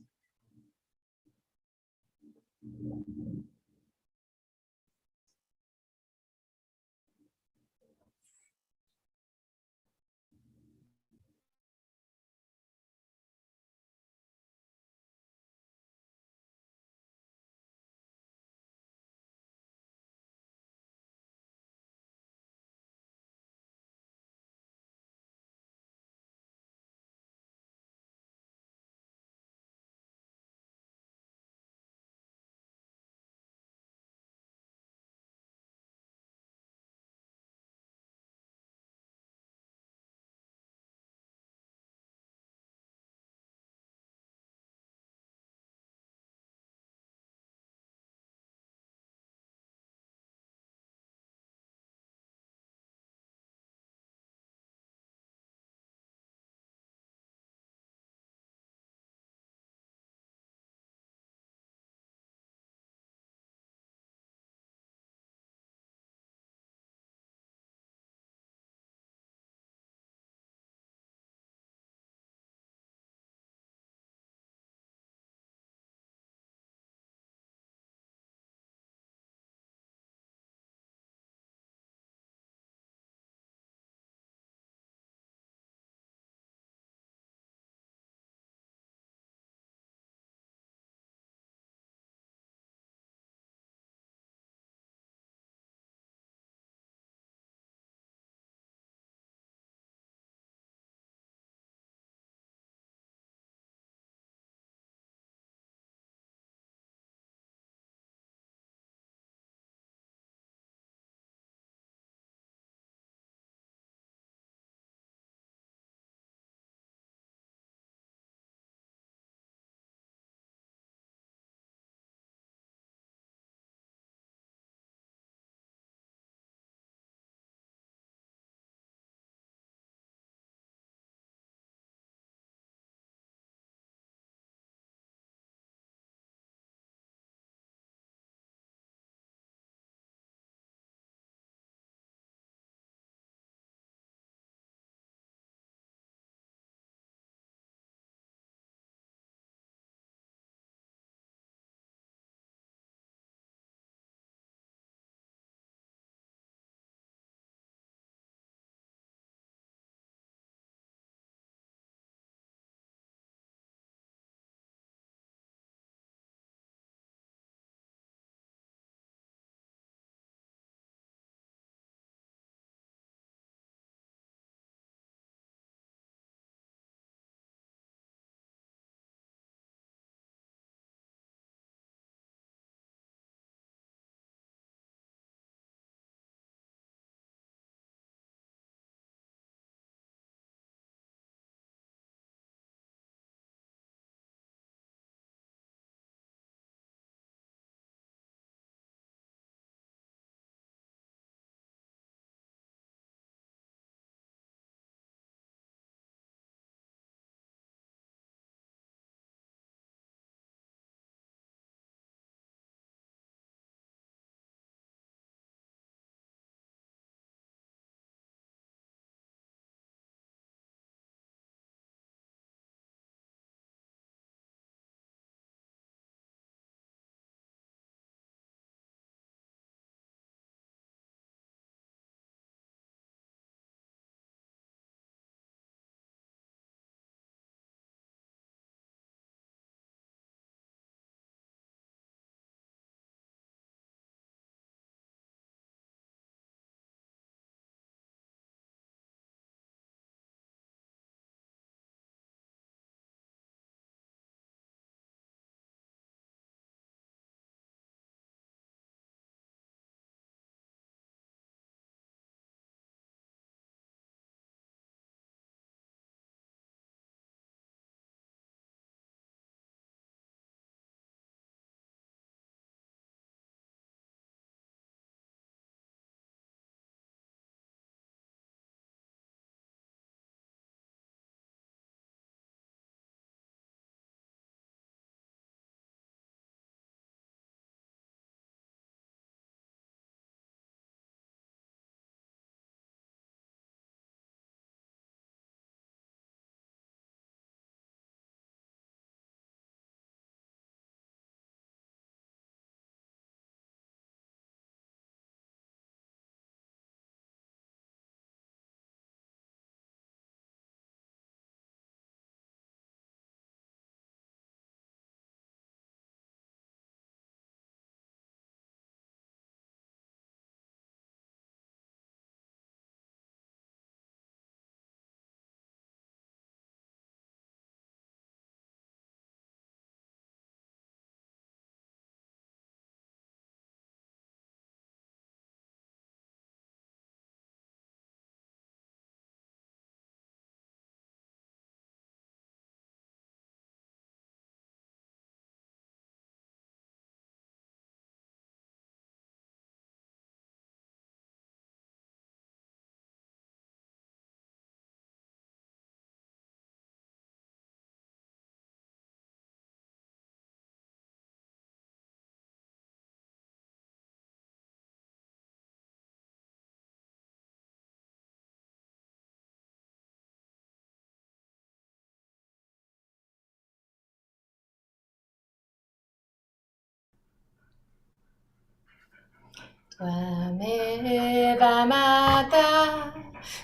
Tvameva mata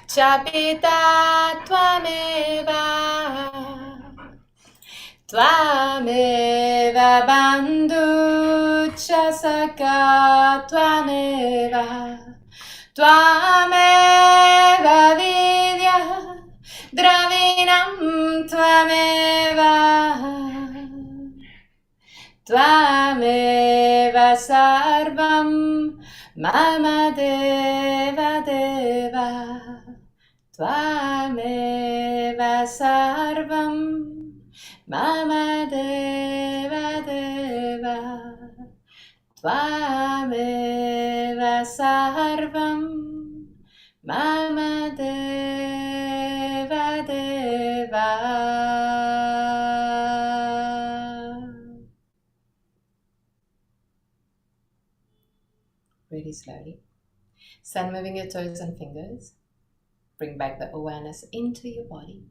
cha pita tvameva. Tvameva bandhu cha sakha tvameva. Tvameva vidya dravinam tvameva. Tvameva sarvam mama deva deva. Tvameva sarvam mama deva deva. Tvameva sarvam mama deva deva. Really slowly. Start moving your toes and fingers. Bring back the awareness into your body.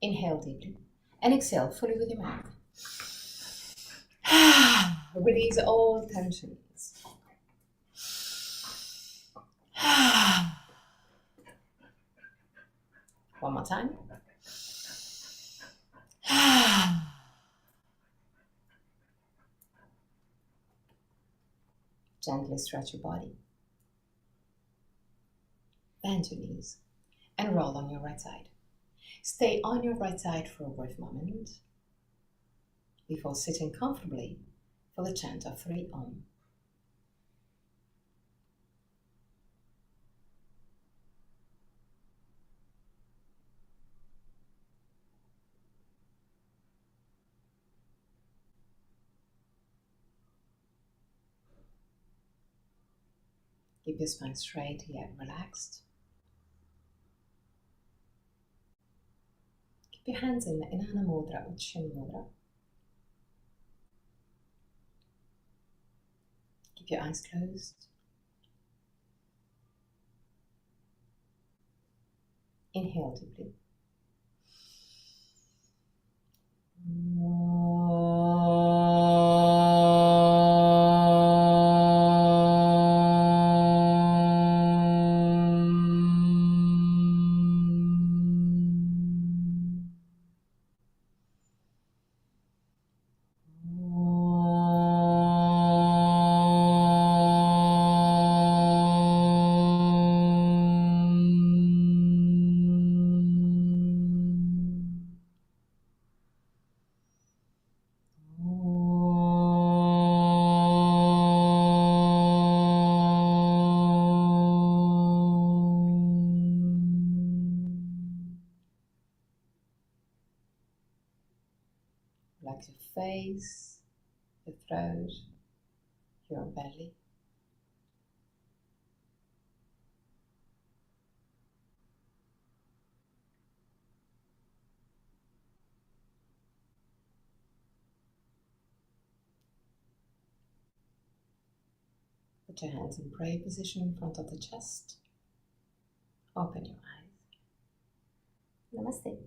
Inhale deeply and exhale fully with your mouth. Release all tensions. One more time. Gently stretch your body. Bend your knees and roll on your right side. Stay on your right side for a brief moment before sitting comfortably for the chant of 3 Om. Keep your spine straight yet relaxed. Keep your hands in the Inanna Mudra or Chin Mudra. Keep your eyes closed. Inhale deeply. Relax your face, your throat, your belly. Put your hands in prayer position in front of the chest. Open your eyes. Namaste.